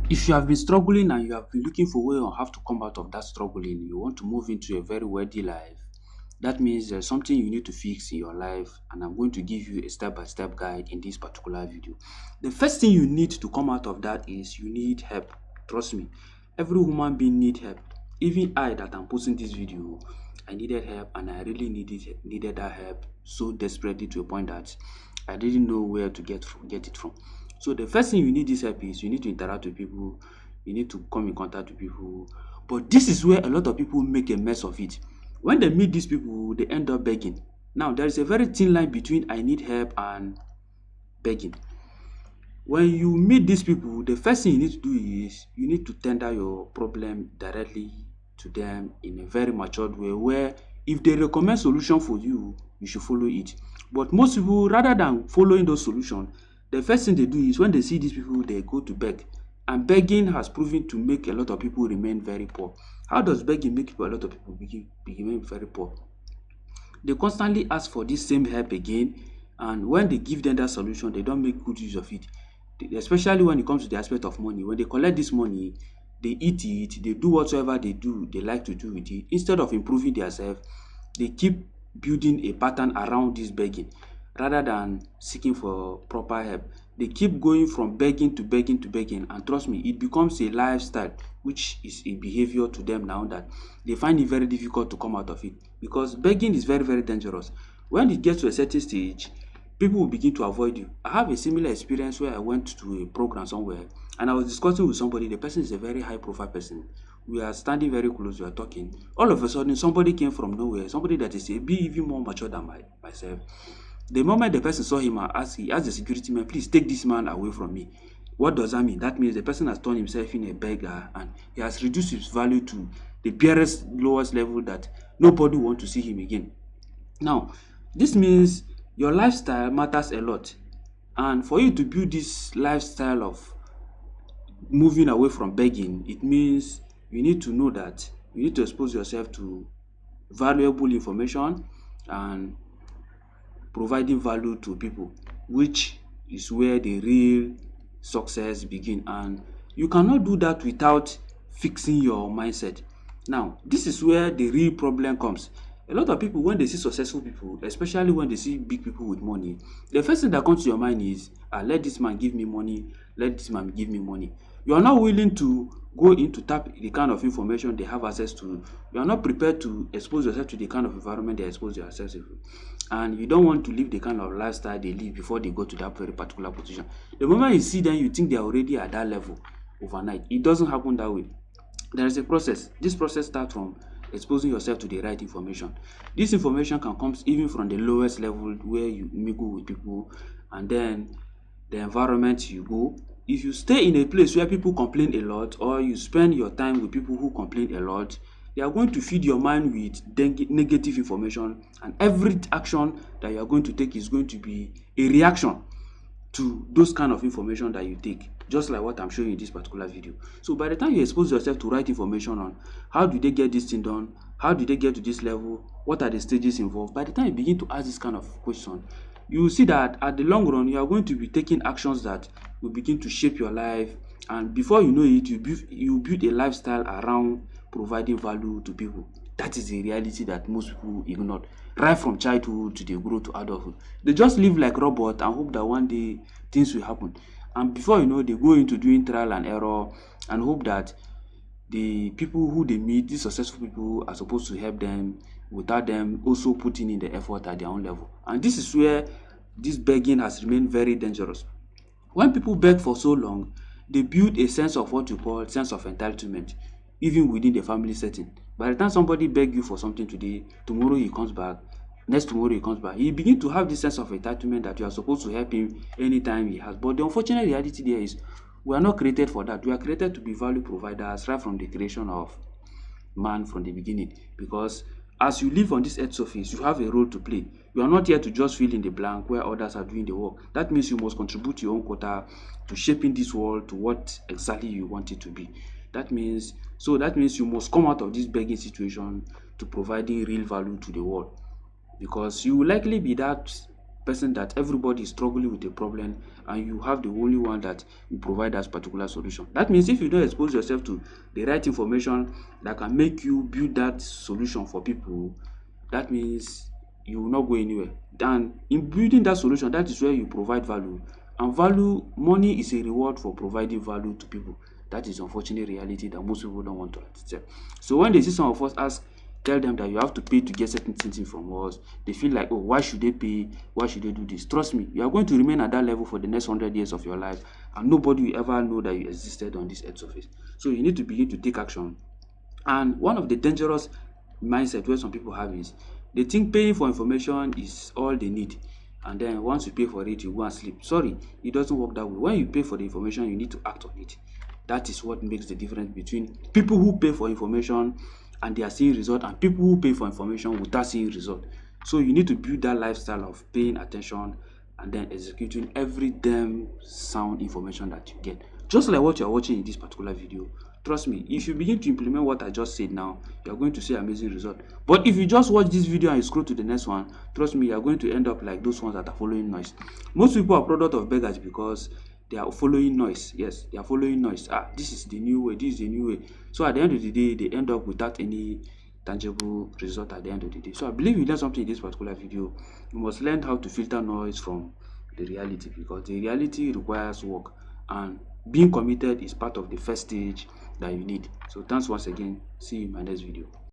If you have been struggling and you have been looking for a way on how to come out of that struggling, you want to move into a very wealthy life, that means there's something you need to fix in your life, and I'm going to give you a step-by-step guide in this particular video. The first thing you need to come out of that is you need help. Trust me, every human being need help. Even I that I'm posting this video, I needed help, and I really needed that help so desperately to a point that I didn't know where to get it from. So the first thing you need this help is you need to interact with people, you need to come in contact with people. But this is where a lot of people make a mess of it. When they meet these people, they end up begging. Now, there is a very thin line between I need help and begging. When you meet these people, the first thing you need to do is you need to tender your problem directly to them in a very matured way, where if they recommend solution for you, you should follow it. But most people, rather than following those solutions, the first thing they do is when they see these people, they go to beg. And begging has proven to make a lot of people remain very poor. How does begging make a lot of people remain very poor? They constantly ask for this same help again, and when they give them that solution, they don't make good use of it. Especially when it comes to the aspect of money. When they collect this money, they eat it, they do whatsoever they like to do with it. Instead of improving themselves, they keep building a pattern around this begging rather than seeking for proper help. They keep going from begging to begging to begging, and trust me, it becomes a lifestyle, which is a behavior to them now that they find it very difficult to come out of it, because begging is very, very dangerous. When it gets to a certain stage, people will begin to avoid you. I have a similar experience where I went to a program somewhere and I was discussing with somebody. The person is a very high profile person. We are standing very close, we are talking. All of a sudden, somebody came from nowhere, somebody that is a bit even more mature than myself. The moment the person saw him, he asked the security man, please take this man away from me. What does that mean? That means the person has turned himself in a beggar and he has reduced his value to the barest, lowest level that nobody wants to see him again. Now, this means your lifestyle matters a lot. And for you to build this lifestyle of moving away from begging, it means you need to know that you need to expose yourself to valuable information and providing value to people, which is where the real success begin. And you cannot do that without fixing your mindset. Now, this is where the real problem comes. A lot of people, when they see successful people, especially when they see big people with money, the first thing that comes to your mind is, let this man give me money, let this man give me money. You are not willing to go in to tap the kind of information they have access to. You are not prepared to expose yourself to the kind of environment they expose themselves to. And you don't want to live the kind of lifestyle they live before they go to that very particular position. The moment you see them, you think they are already at that level overnight. It doesn't happen that way. There is a process. This process starts from exposing yourself to the right information. This information can come even from the lowest level where you mingle with people, and then the environment you go. If you stay in a place where people complain a lot, or you spend your time with people who complain a lot, they are going to feed your mind with negative information, and every action that you are going to take is going to be a reaction to those kind of information that you take, just like what I'm showing you in this particular video. So by the time you expose yourself to right information on how do they get this thing done, how do they get to this level, what are the stages involved, by the time you begin to ask this kind of question, you will see that at the long run you are going to be taking actions that will begin to shape your life, and before you know it, you build a lifestyle around providing value to people. That is the reality that most people ignore. Right from childhood to they grow to adulthood, they just live like robot and hope that one day things will happen. And before you know, they go into doing trial and error and hope that the people who they meet, these successful people, are supposed to help them without them also putting in the effort at their own level. And this is where this begging has remained very dangerous. When people beg for so long, they build a sense of what you call sense of entitlement, even within the family setting. By the time somebody beg you for something today, tomorrow he comes back, next tomorrow he comes back, he begin to have this sense of entitlement that you are supposed to help him anytime he has. But the unfortunate reality there is we are not created for that. We are created to be value providers right from the creation of man from the beginning, because as you live on this earth surface, you have a role to play. You are not here to just fill in the blank where others are doing the work. That means you must contribute your own quota to shaping this world to what exactly you want it to be. That means you must come out of this begging situation to providing real value to the world, because you will likely be that person that everybody is struggling with a problem and you have the only one that will provide that particular solution. That means if you don't expose yourself to the right information that can make you build that solution for people, that means you will not go anywhere. And in building that solution, that is where you provide value. And value, money is a reward for providing value to people. That is unfortunate reality that most people don't want to accept. So when they see some of us tell them that you have to pay to get certain things from us, they feel like, oh, why should they pay? Why should they do this? Trust me, you are going to remain at that level for the next 100 years of your life, and nobody will ever know that you existed on this earth surface. So you need to begin to take action. And one of the dangerous mindset where some people have is they think paying for information is all they need. And then once you pay for it, you go and sleep. Sorry, it doesn't work that way. When you pay for the information, you need to act on it. That is what makes the difference between people who pay for information and they are seeing result, and people who pay for information without seeing result. So you need to build that lifestyle of paying attention and then executing every damn sound information that you get. Just like what you are watching in this particular video. Trust me, if you begin to implement what I just said now, you are going to see amazing result. But if you just watch this video and you scroll to the next one, trust me, you are going to end up like those ones that are following noise. Most people are product of beggars because they are following noise. Yes, they are following noise. This is the new way, this is the new way. So at the end of the day, they end up without any tangible result at the end of the day. So I believe you learned something in this particular video. You must learn how to filter noise from the reality, because the reality requires work, and being committed is part of the first stage that you need. So thanks once again. See you in my next video.